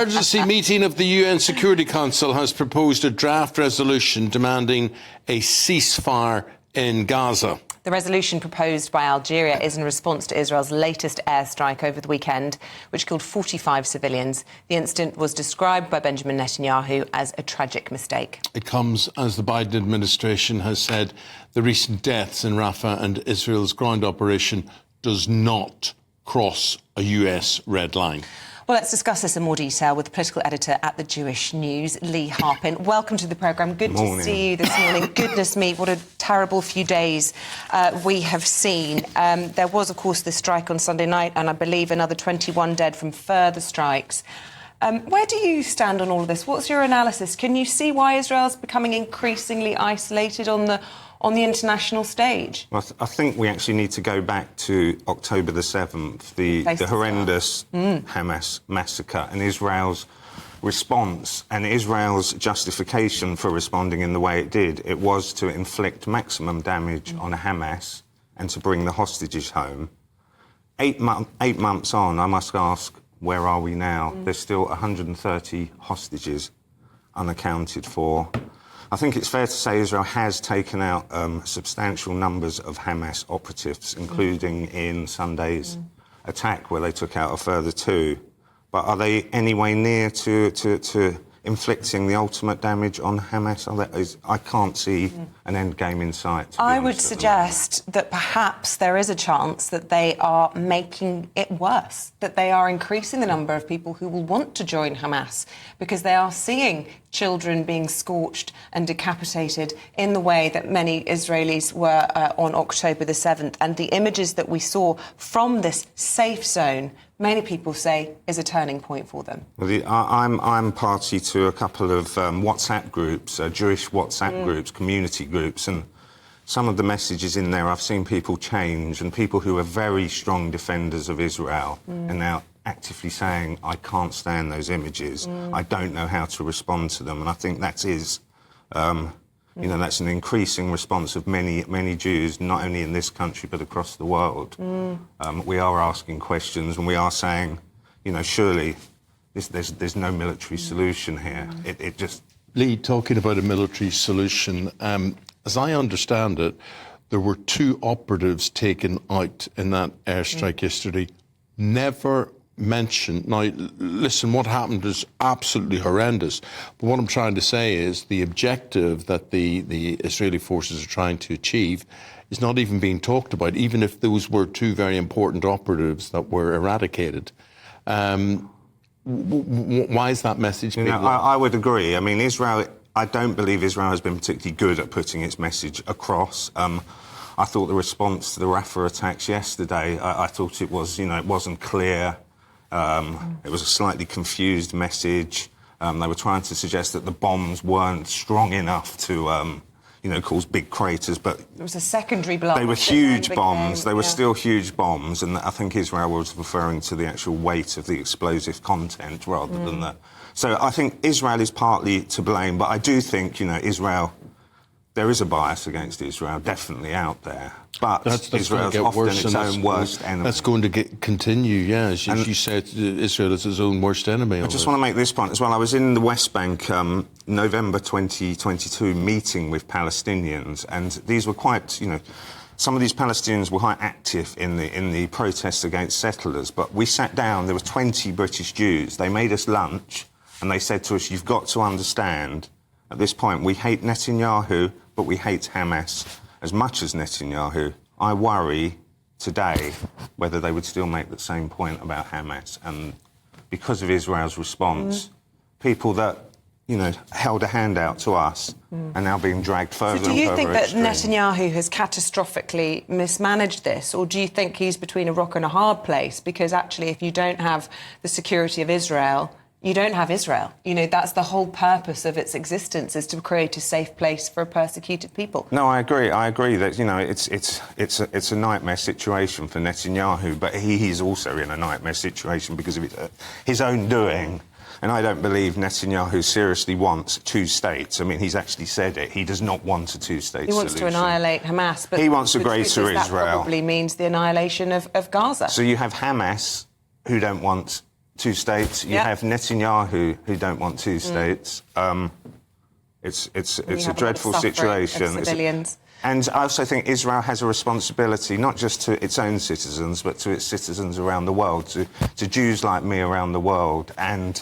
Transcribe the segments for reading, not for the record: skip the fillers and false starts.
Emergency meeting of the UN Security Council has proposed a draft resolution demanding a ceasefire in Gaza. The resolution proposed by Algeria is in response to Israel's latest airstrike over the weekend, which killed 45 civilians. The incident was described by Benjamin Netanyahu as a tragic mistake. It comes as the Biden administration has said the recent deaths in Rafah and Israel's ground operation does not cross a US red line. Well, let's discuss this in more detail with the political editor at the Jewish News, Lee Harbin. Welcome to the programme. Good to see you this morning. Goodness me, what a terrible few days we have seen. There was, of course, the strike on Sunday night, and I believe another 21 dead from further strikes. Where do you stand on all of this? What's your analysis? Can you see why Israel's becoming increasingly isolated on the international stage? Well, I think we actually need to go back to October the 7th, the horrendous Hamas massacre, and Israel's response and Israel's justification for responding in the way it did. It was to inflict maximum damage on Hamas and to bring the hostages home. 8 months on, I must ask, where are we now? There's still 130 hostages unaccounted for. I think it's fair to say Israel has taken out substantial numbers of Hamas operatives, including in Sunday's attack, where they took out a further 2. But are they anyway near to inflicting the ultimate damage on Hamas? I can't see an end game in sight. I would suggest that perhaps there is a chance that they are making it worse, that they are increasing the number of people who will want to join Hamas because they are seeing children being scorched and decapitated in the way that many Israelis were on October the 7th. And the images that we saw from this safe zone, many people say, is a turning point for them. Well, I'm party to a couple of WhatsApp groups, Jewish WhatsApp groups, community groups, and some of the messages in there I've seen people change, and people who are very strong defenders of Israel are now actively saying, I can't stand those images, I don't know how to respond to them. And I think that is, that's an increasing response of many Jews, not only in this country but across the world. We are asking questions, and we are saying, surely there's no military solution here. It just... Lee, talking about a military solution, as I understand it, there were 2 operatives taken out in that airstrike yesterday, never mentioned. Now, listen, what happened is absolutely horrendous. But what I'm trying to say is the objective that the Israeli forces are trying to achieve is not even being talked about, even if those were 2 very important operatives that were eradicated. Why is that message being lost? I would agree. I mean, I don't believe Israel has been particularly good at putting its message across. I thought the response to the Rafah attacks yesterday, I thought it was, it wasn't clear. It was a slightly confused message. They were trying to suggest that the bombs weren't strong enough to, cause big craters, but... It was a secondary blast. They were huge bombs. They were still huge bombs, and I think Israel was referring to the actual weight of the explosive content rather than that. So I think Israel is partly to blame, but I do think, Israel... There is a bias against Israel, definitely out there. But Israel's often its own worst enemy. That's going to continue, yeah. As you said, Israel is its own worst enemy. I just want to make this point as well. I was in the West Bank November 2022 meeting with Palestinians, and these were quite, some of these Palestinians were quite active in the protests against settlers. But we sat down, there were 20 British Jews. They made us lunch, and they said to us, you've got to understand, at this point, we hate Netanyahu, but we hate Hamas as much as Netanyahu. I worry today whether they would still make the same point about Hamas. And because of Israel's response, people that, held a hand out to us are now being dragged further and further. So do you think that Netanyahu has catastrophically mismanaged this, or do you think he's between a rock and a hard place? Because actually, if you don't have the security of Israel, you don't have Israel. That's the whole purpose of its existence, is to create a safe place for a persecuted people. No, I agree. I agree that, it's a nightmare situation for Netanyahu, but he's also in a nightmare situation because of his own doing. And I don't believe Netanyahu seriously wants 2 states. I mean, he's actually said it. He does not want a 2-state solution. He wants to annihilate Hamas, but he wants a greater Israel. That probably means the annihilation of Gaza. So you have Hamas, who don't want two states. You have Netanyahu, who don't want two states. It's a dreadful situation. Civilians. And I also think Israel has a responsibility, not just to its own citizens, but to its citizens around the world, to Jews like me around the world. And,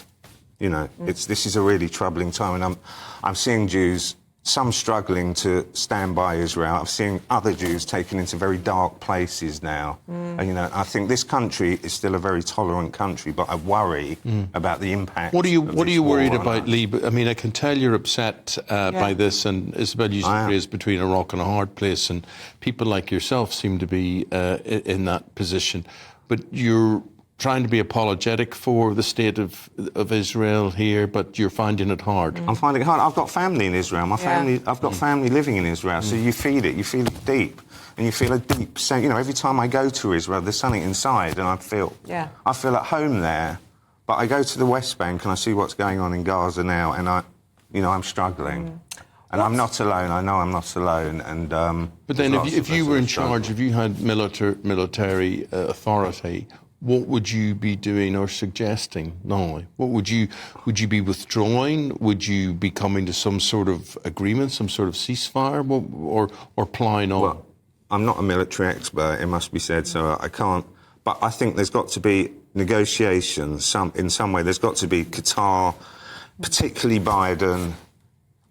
you know, this is a really troubling time. And I'm seeing Jews, some struggling to stand by Israel. I'm seeing other Jews taken into very dark places now. And, you know, I think this country is still a very tolerant country, but I worry about the impact. What are you worried about, Lee? I mean, I can tell you're upset by this, and Isabel used the phrase between a rock and a hard place, and people like yourself seem to be in that position. But you're trying to be apologetic for the state of Israel here, but you're finding it hard. I'm finding it hard. I've got family in Israel. I've got family living in Israel, so you feel it deep. And you feel a deep sense, you know, every time I go to Israel, there's something inside, and I feel at home there. But I go to the West Bank and I see what's going on in Gaza now, and I'm struggling. And I'm not alone. I know I'm not alone. And but then, if you were in charge, if you had military authority, what would you be doing or suggesting now? What would you be withdrawing? Would you be coming to some sort of agreement, some sort of ceasefire, or plying on? Well, I'm not a military expert, it must be said, so I can't. But I think there's got to be negotiations in some way. There's got to be Qatar, particularly Biden.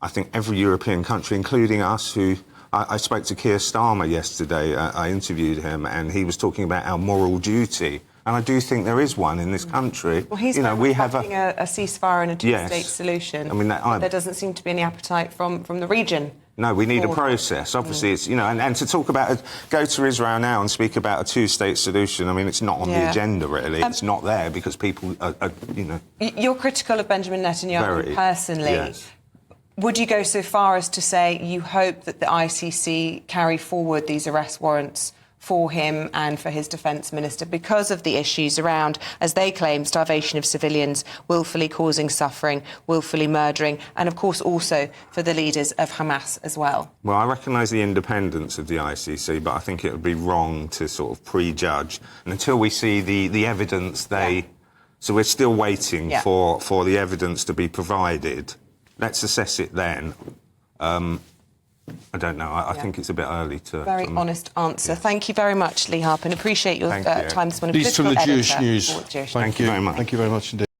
I think every European country, including us, who... I spoke to Keir Starmer yesterday. I interviewed him, and he was talking about our moral duty. And I do think there is one in this country. Well, he's we have a ceasefire and a two-state solution. I mean, there doesn't seem to be any appetite from the region. No, we need a process. Obviously, it's, you know, and to talk about go to Israel now and speak about a two-state solution. I mean, it's not on the agenda really. It's not there because people are, you know. You're critical of Benjamin Netanyahu personally. Yes. Would you go so far as to say you hope that the ICC carry forward these arrest warrants for him and for his defence minister because of the issues around, as they claim, starvation of civilians, willfully causing suffering, willfully murdering, and of course also for the leaders of Hamas as well? Well, I recognise the independence of the ICC, but I think it would be wrong to sort of prejudge. And until we see the evidence, so we're still waiting for the evidence to be provided. Let's assess it then. I don't know. I think it's a bit early to... Very honest answer. Yeah. Thank you very much, Lee Harbin. Appreciate your time this morning. These from the Jewish News. Thank you very much. Thank you very much indeed.